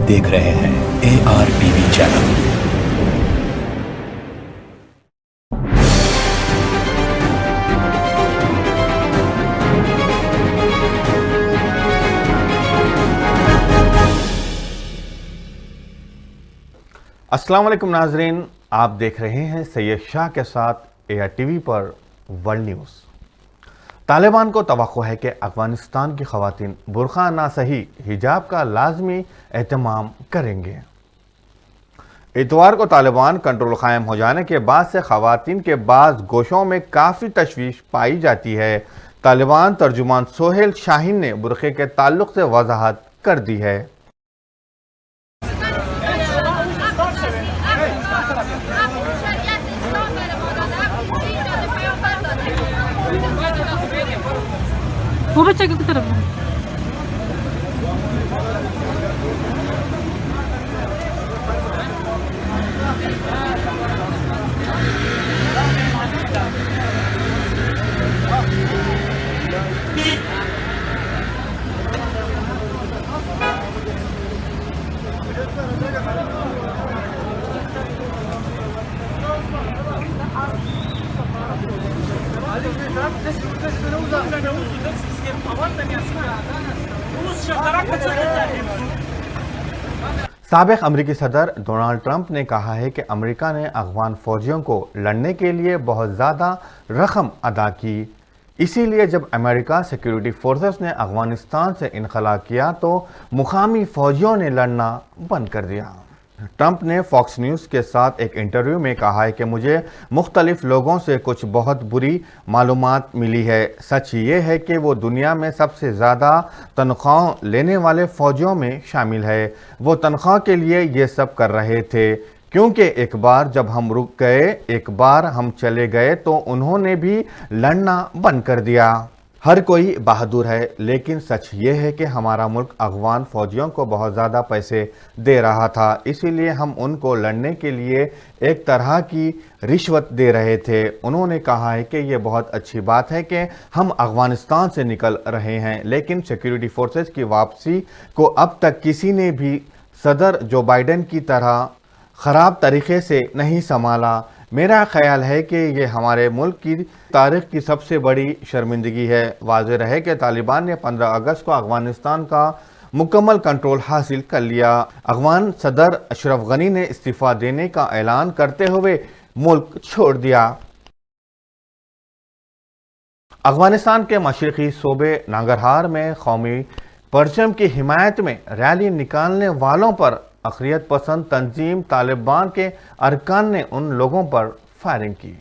देख रहे हैं ARTV चैनल। अस्सलाम वालेकुम नाजरीन, आप देख रहे हैं सैयद शाह के साथ ARTV पर वर्ल्ड न्यूज़। तालिबान को तवक्को है कि अफगानिस्तान की ख़वातीन बुरखा ना सही हिजाब का लाजमी एहतमाम करेंगे। इतवार को तालिबान कंट्रोल क़ायम हो जाने के बाद से ख़वातीन के बाज़ गोशों में काफ़ी तशवीश पाई जाती है। तालिबान तर्जुमान सोहेल शाहीन ने बुरखे के ताल्लुक़ से वजाहत कर दी है। वो बच्चा किस तरफ है? साबिक़ अमरीकी सदर डोनाल्ड ट्रंप ने कहा है कि अमेरिका ने अफ़गान फ़ौजियों को लड़ने के लिए बहुत ज़्यादा रकम अदा की, इसीलिए जब अमेरिका सिक्योरिटी फोर्सेस ने अफ़गानिस्तान से इनखला किया तो मुकामी फ़ौजियों ने लड़ना बंद कर दिया। ट्रंप ने फॉक्स न्यूज़ के साथ एक इंटरव्यू में कहा है कि मुझे मुख्तलिफ लोगों से कुछ बहुत बुरी मालूमात मिली है। सच ये है कि वो दुनिया में सबसे ज़्यादा तनख्वाह लेने वाले फ़ौजियों में शामिल है। वो तनख्वाह के लिए ये सब कर रहे थे, क्योंकि एक बार जब हम रुक गए, एक बार हम चले गए तो उन्होंने भी लड़ना बंद कर दिया। हर कोई बहादुर है, लेकिन सच ये है कि हमारा मुल्क अफ़गान फ़ौजियों को बहुत ज़्यादा पैसे दे रहा था, इसीलिए हम उनको लड़ने के लिए एक तरह की रिश्वत दे रहे थे। उन्होंने कहा है कि ये बहुत अच्छी बात है कि हम अफ़गानिस्तान से निकल रहे हैं, लेकिन सिक्योरिटी फोर्सेस की वापसी को अब तक किसी ने भी सदर जो बाइडेन की तरह ख़राब तरीके से नहीं संभाला। मेरा ख्याल है कि ये हमारे मुल्क की तारीख़ की सबसे बड़ी शर्मिंदगी है। वाज़ेह है कि तालिबान ने 15 अगस्त को अफ़गानिस्तान का मुकम्मल कंट्रोल हासिल कर लिया। अफ़गान सदर अशरफ गनी ने इस्तीफ़ा देने का ऐलान करते हुए मुल्क छोड़ दिया। अफ़गानिस्तान के मशरक़ी सूबे नांगरहार में कौमी परचम की हिमायत में रैली निकालने वालों पर अक़लियत पसंद तंजीम तालिबान के अरकान ने उन लोगों पर फायरिंग की।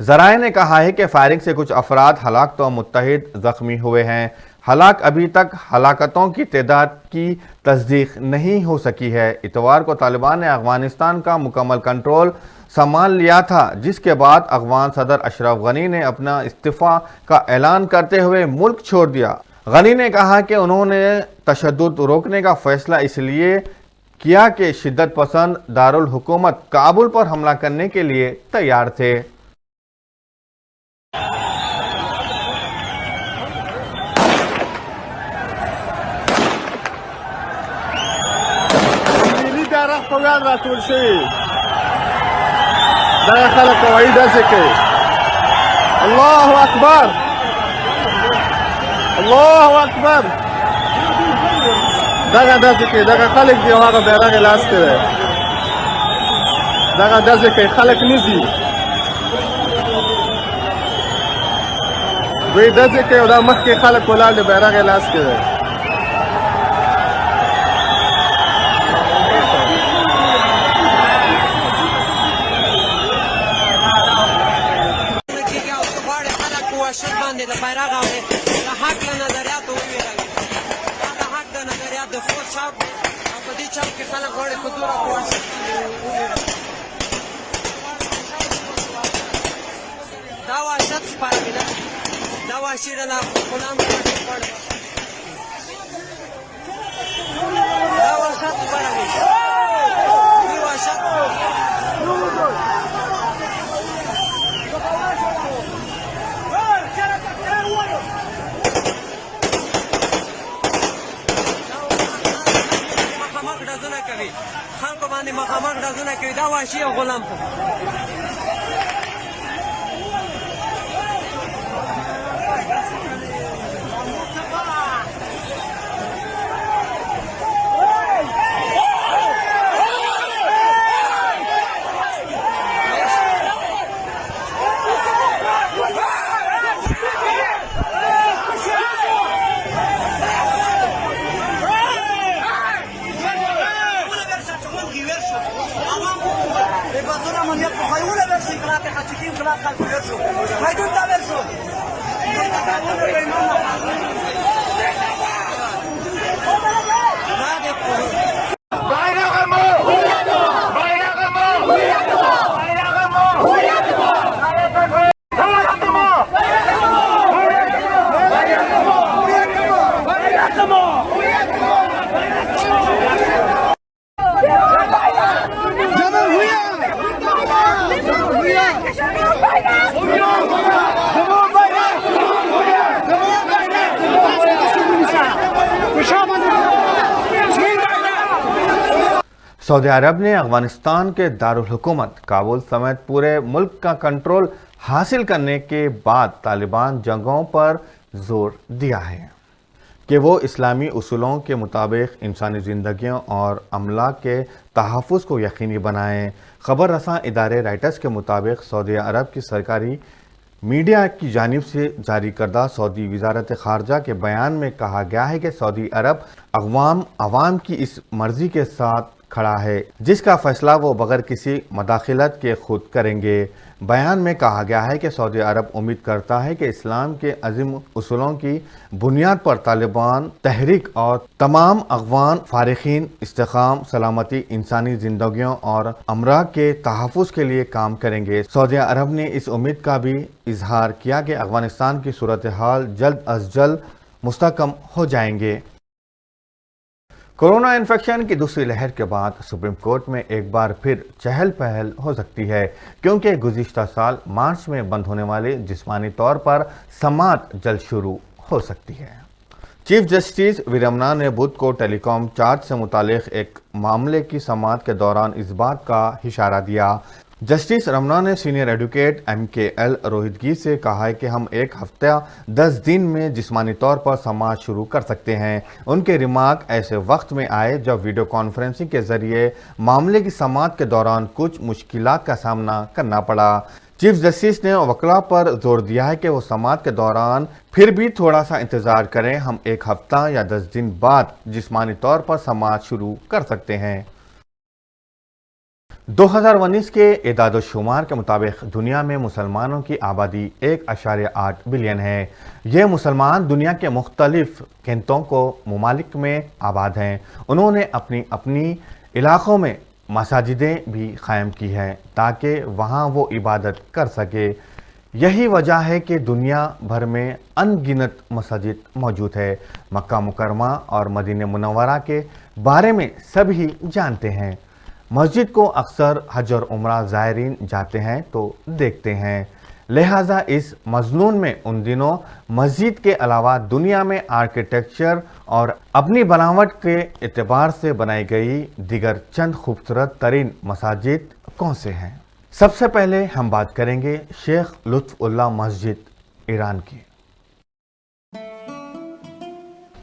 ज़राए ने कहा है कि फायरिंग से कुछ अफराद हलाक तो मुत्तहिद ज़ख्मी हुए हैं। हलाक अभी तक हलाकतों की तादाद की तस्दीक नहीं हो सकी है। इतवार को तालिबान ने अफ़गानिस्तान का मुकम्मल कंट्रोल संभाल लिया था, जिसके बाद अफ़गान सदर अशरफ गनी ने अपना इस्तीफ़ा का ऐलान करते हुए मुल्क छोड़ दिया। गनी ने कहा कि उन्होंने तशद्दुद रोकने का फ़ैसला इसलिए किया कि शिद्दत पसंद दारुल हुकूमत काबुल पर हमला करने के लिए तैयार थे। अल्लाहु अकबर, अल्लाहु अकबर। دغه داسې کې دغه خلک دی هغه بیرغ لاس کې دی، دغه داسې کې خلک نه دي، دوی داسې کې او دا مخکې خلک ولاړ دي بیرغ لاس کې دی. کوي خلکو باندې مخامخ ډزونه کوي دا وحشي او غلام سعودی عرب نے افغانستان کے دارالحکومت کابل سمیت پورے ملک کا کنٹرول حاصل کرنے کے بعد طالبان جنگوں پر زور دیا ہے کہ وہ اسلامی اصولوں کے مطابق انسانی زندگیوں اور املاک کے تحفظ کو یقینی بنائیں۔ خبر رساں ادارے رائٹرز کے مطابق سعودی عرب کی سرکاری میڈیا کی جانب سے جاری کردہ سعودی وزارت خارجہ کے بیان میں کہا گیا ہے کہ سعودی عرب عوام کی اس مرضی کے ساتھ کھڑا ہے جس کا فیصلہ وہ بغیر کسی مداخلت کے خود کریں گے۔ بیان میں کہا گیا ہے کہ سعودی عرب امید کرتا ہے کہ اسلام کے عظیم اصولوں کی بنیاد پر طالبان تحریک اور تمام افغان فارغین استحکام، سلامتی، انسانی زندگیوں اور املاک کے تحفظ کے لیے کام کریں گے۔ سعودی عرب نے اس امید کا بھی اظہار کیا کہ افغانستان کی صورتحال جلد از جلد مستحکم ہو جائیں گے۔ کورونا انفیکشن کی دوسری لہر کے بعد سپریم کورٹ میں ایک بار پھر چہل پہل ہو سکتی ہے کیونکہ گزشتہ سال مارچ میں بند ہونے والی جسمانی طور پر سماعت جلد شروع ہو سکتی ہے۔ چیف جسٹس وی رمنا نے بدھ کو ٹیلی کام چارج سے متعلق ایک معاملے کی سماعت کے دوران اس بات کا اشارہ دیا۔ جسٹس رمنا نے سینئر ایڈوکیٹ MKL روہتگی سے کہا ہے کہ ہم ایک ہفتہ 10 دن میں جسمانی طور پر سماعت شروع کر سکتے ہیں۔ ان کے ریمارک ایسے وقت میں آئے جب ویڈیو کانفرنسنگ کے ذریعے معاملے کی سماعت کے دوران کچھ مشکلات کا سامنا کرنا پڑا۔ چیف جسٹس نے وکلاء پر زور دیا ہے کہ وہ سماعت کے دوران پھر بھی تھوڑا سا انتظار کریں، ہم ایک ہفتہ یا 10 دن بعد جسمانی طور پر سماعت شروع کر سکتے ہیں۔ 2019 کے اعداد و شمار کے مطابق دنیا میں مسلمانوں کی آبادی 1.8 بلین ہے۔ یہ مسلمان دنیا کے مختلف خطوں ممالک میں آباد ہیں۔ انہوں نے اپنی علاقوں میں مساجدیں بھی قائم کی ہیں تاکہ وہاں وہ عبادت کر سکے۔ یہی وجہ ہے کہ دنیا بھر میں ان گنت مساجد موجود ہے۔ مکہ مکرمہ اور مدینہ منورہ کے بارے میں سبھی جانتے ہیں۔ مسجد کو اکثر حج اور عمرہ زائرین جاتے ہیں تو دیکھتے ہیں، لہٰذا اس مضمون میں ان دنوں مسجد کے علاوہ دنیا میں آرکیٹیکچر اور اپنی بناوٹ کے اعتبار سے بنائی گئی دیگر چند خوبصورت ترین مساجد کون سے ہیں؟ سب سے پہلے ہم بات کریں گے شیخ لطف اللہ مسجد ایران کی۔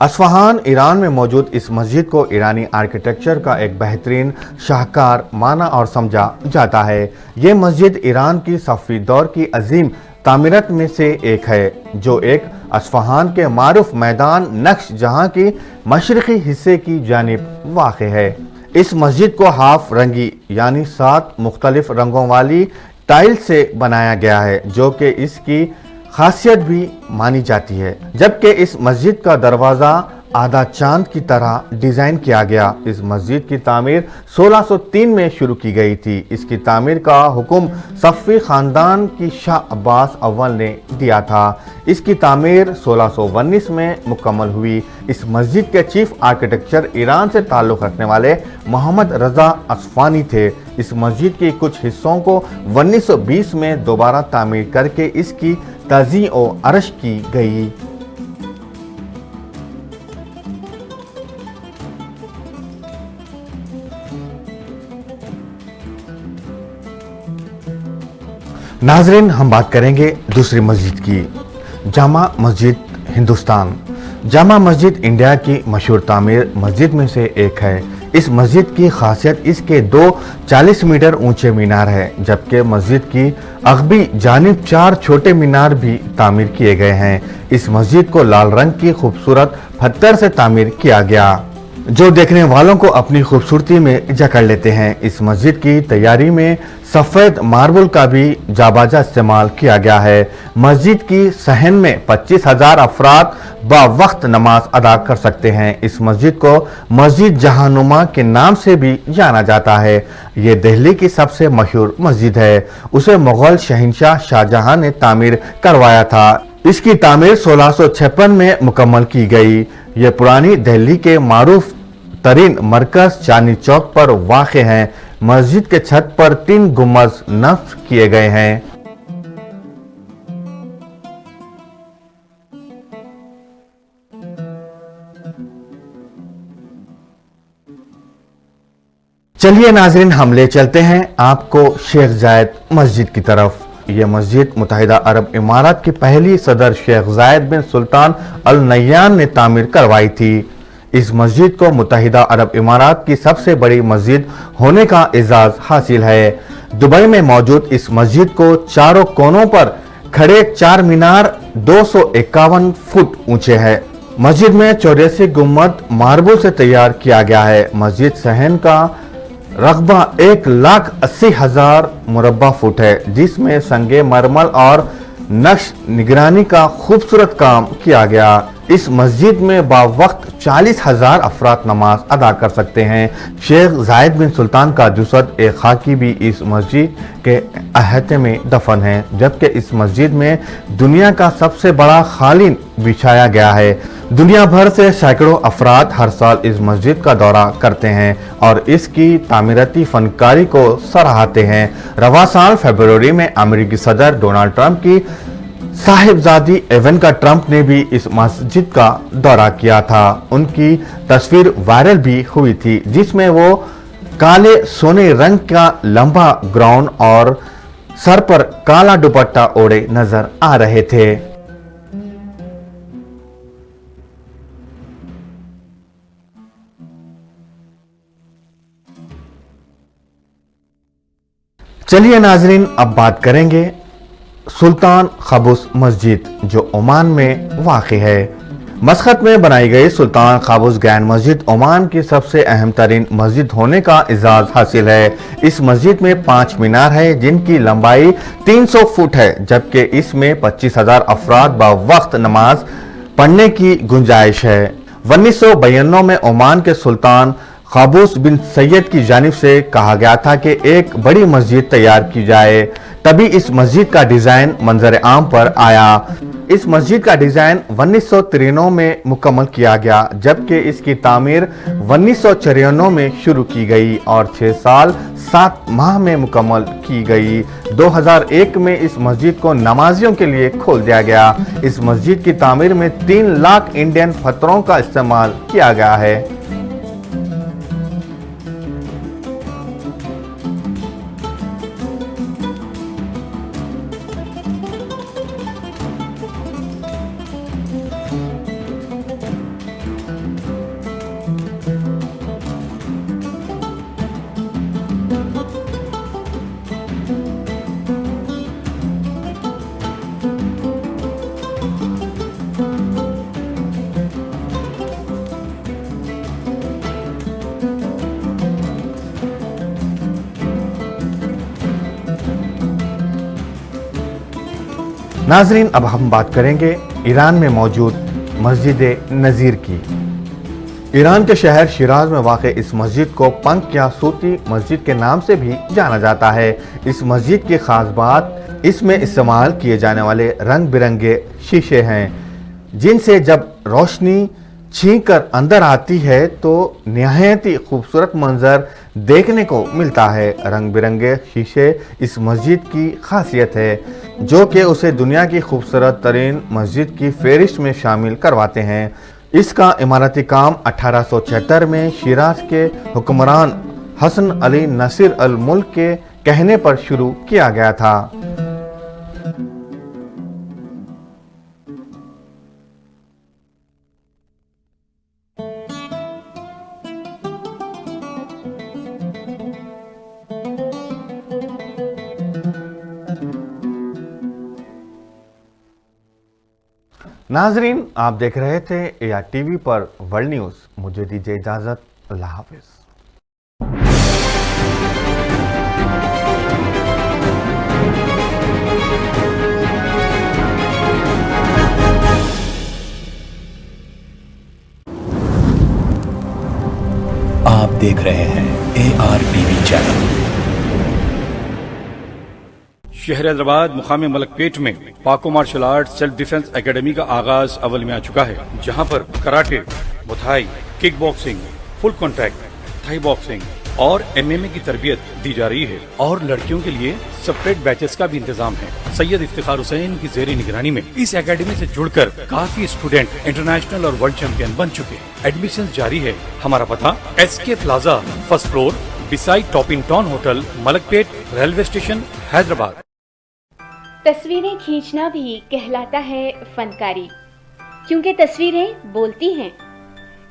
اصفہان ایران میں موجود اس مسجد کو ایرانی آرکیٹیکچر کا ایک بہترین شاہکار مانا اور سمجھا جاتا ہے۔ یہ مسجد ایران کی صفوی دور کی عظیم تعمیرات میں سے ایک ہے جو ایک اصفہان کے معروف میدان نقش جہاں کی مشرقی حصے کی جانب واقع ہے۔ اس مسجد کو ہاف رنگی یعنی 7 مختلف رنگوں والی ٹائل سے بنایا گیا ہے جو کہ اس کی خاصیت بھی مانی جاتی ہے، جبکہ اس مسجد کا دروازہ آدھا چاند کی طرح ڈیزائن کیا گیا۔ اس مسجد کی تعمیر 1603 میں شروع کی گئی تھی۔ اس کی تعمیر کا حکم صفوی خاندان کی شاہ عباس اول نے دیا تھا۔ اس کی تعمیر 1619 میں مکمل ہوئی۔ اس مسجد کے چیف آرکیٹیکچر ایران سے تعلق رکھنے والے محمد رضا اصفہانی تھے۔ اس مسجد کے کچھ حصوں کو 1920 میں دوبارہ تعمیر کر کے اس کی تزئین و عرش کی گئی۔ नाजरीन, हम बात करेंगे दूसरी मस्जिद की, जामा मस्जिद हिंदुस्तान। जामा मस्जिद इंडिया की मशहूर तामीर मस्जिद में से एक है। इस मस्जिद की खासियत इसके दो 40 मीटर ऊंचे मीनार है, जबकि मस्जिद की अगबी जानिब 4 छोटे मीनार भी तामीर किए गए हैं। इस मस्जिद को लाल रंग की खूबसूरत पत्थर से तामीर किया गया, जो देखने वालों को अपनी खूबसूरती में जकड़ लेते हैं। इस मस्जिद की तैयारी में सफ़ेद मार्बल का भी जाबाजा इस्तेमाल किया गया है। मस्जिद की सहन में 25,000 अफराद बावक्त नमाज अदा कर सकते हैं। इस मस्जिद को मस्जिद जहानुमा के नाम से भी जाना जाता है। ये दिल्ली की सबसे मशहूर मस्जिद है। उसे मुगल शहंशाह शाहजहां ने तामीर करवाया था। इसकी तामीर 1656 में मुकम्मल की गई। ये पुरानी दिल्ली के मारूफ तरीन मरकज चांदनी चौक पर वाक़े है। मस्जिद के छत पर 3 गुंबद नस्ब किए गए हैं। चलिए नाजरीन, हम ले चलते हैं आपको शेख जायद मस्जिद की तरफ। यह मस्जिद मुत्तहिदा अरब इमारात की पहली सदर शेख जायद बिन सुल्तान अल नह्यान ने तामीर करवाई थी। इस मस्जिद को मुत्तहिदा अरब इमारात की सबसे बड़ी मस्जिद होने का एजाज हासिल है। दुबई में मौजूद इस मस्जिद को चारों कोनों पर खड़े 4 मीनार 251 फुट ऊंचे हैं। मस्जिद में 84 गुंबद मार्बल से तैयार किया गया है। मस्जिद सहन का रकबा 1,80,000 मुरब्बा फुट है, जिसमें संगे मरमर और नक्श निगरानी का खूबसूरत काम किया गया। इस मस्जिद में बावक्त 40,000 अफराद नमाज अदा कर सकते हैं। शेख जायद बिन सुल्तान का जुसद एक खाकी भी इस मस्जिद के अहाते में दफन है, जबकि इस मस्जिद में दुनिया का सबसे बड़ा खालीन बिछाया गया है। दुनिया भर से सैकड़ों अफराद हर साल इस मस्जिद का दौरा करते हैं और इसकी तामीराती फनकारी को सराहते हैं। रवा साल फरवरी में अमेरिकी सदर डोनाल्ड ट्रंप की साहिबजादी इवांका ट्रंप ने भी इस मस्जिद का दौरा किया था। उनकी तस्वीर वायरल भी हुई थी, जिसमें वो काले सोने रंग का लंबा गाउन और सर पर काला दुपट्टा ओढ़े नजर आ रहे थे। चलिए नाजरीन, अब बात करेंगे सुल्तान काबूस मस्जिद, जो ओमान में वाक़ है। मस्कत में बनाई गई सुल्तान काबूस ग्रैंड मस्जिद ओमान की सबसे अहम तरीन मस्जिद होने का एजाज हासिल है। इस मस्जिद में 5 मीनार है, जिनकी लंबाई 300 फुट है, जबकि इसमें 25,000 अफराद बावक्त नमाज पढ़ने की गुंजाइश है। 1992 में ओमान के सुल्तान काबूस बिन सैयद की जानिब से कहा गया था कि एक बड़ी मस्जिद तैयार की जाए, तभी इस मस्जिद का डिजाइन मंजर आम पर आया। इस मस्जिद का डिजाइन 1993 में मुकम्मल किया गया, जबकि इसकी तामीर 1994 में शुरू की गई और 6 साल 7 माह में मुकम्मल की गई। 2001 में इस मस्जिद को नमाजियों के लिए खोल दिया गया। इस मस्जिद की तामीर में 3 लाख इंडियन पत्थरों का इस्तेमाल किया गया है। नाजरीन, अब हम बात करेंगे ईरान में मौजूद मस्जिद नज़ीर की। ईरान के शहर शिराज में वाक़ इस मस्जिद को पंख या सूती मस्जिद के नाम से भी जाना जाता है। इस मस्जिद की खास बात इसमें इस्तेमाल किए जाने वाले रंग बिरंगे शीशे हैं, जिनसे जब रोशनी छीन कर अंदर आती है तो निहायत ही खूबसूरत मंजर देखने को मिलता है। रंग बिरंगे शीशे इस मस्जिद की खासियत है, जो कि उसे दुनिया की खूबसूरत तरीन मस्जिद की फहरिस्त में शामिल करवाते हैं। इसका इमारती काम 1876 में शिराज के हुक्मरान हसन अली नसीर अल मुल्क के कहने पर शुरू किया गया था। नाजरीन, आप देख रहे थे ARTV पर वर्ल्ड न्यूज़। मुझे दीजिए इजाज़त। अल्लाह हाफिज़। आप देख रहे हैं ARTV चैनल। शहर हैदराबाद मुकाम मलकपेट में पाको Martial Art Self Defence Academy का आगाज अव्वल में आ चुका है, जहां पर karate, muay thai, kick boxing, full contact, Thai boxing और MMA की तरबियत दी जा रही है और लड़कियों के लिए सेपरेट बैचेस का भी इंतजाम है। सैयद इफ्तिखार हुसैन की जेर निगरानी में इस एकेडमी से जुड़कर काफी स्टूडेंट इंटरनेशनल और वर्ल्ड चैंपियन बन चुके हैं। एडमिशन जारी है। हमारा पता SK plaza, first floor, beside topping town hotel, Malakpet, railway station, Hyderabad. तस्वीरें खींचना भी कहलाता है फनकारी, क्योंकि तस्वीरें बोलती हैं।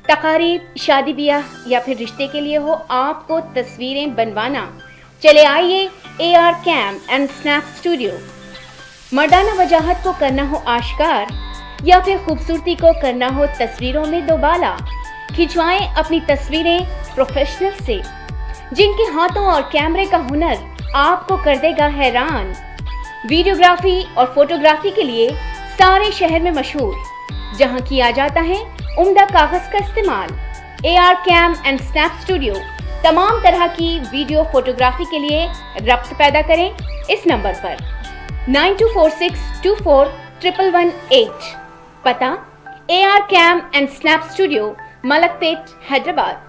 तकारीब, शादी ब्याह या फिर रिश्ते के लिए हो आपको तस्वीरें बनवाना, चले आइए AR cam and snap studio. मर्दाना वजाहत को करना हो आश्कार या फिर खूबसूरती को करना हो तस्वीरों में दोबाला, खिंचवाएं अपनी तस्वीरें प्रोफेशनल से, जिनके हाथों और कैमरे का हुनर आपको कर देगा हैरान। वीडियोग्राफी और फोटोग्राफी के लिए सारे शहर में मशहूर, जहां किया जाता है उम्दा कागज का इस्तेमाल। AR cam and snap Studio तमाम तरह की वीडियो फोटोग्राफी के लिए रब्त पैदा करें इस नंबर पर 9246241118। पता AR cam and snap Studio, Malakpet, Hyderabad.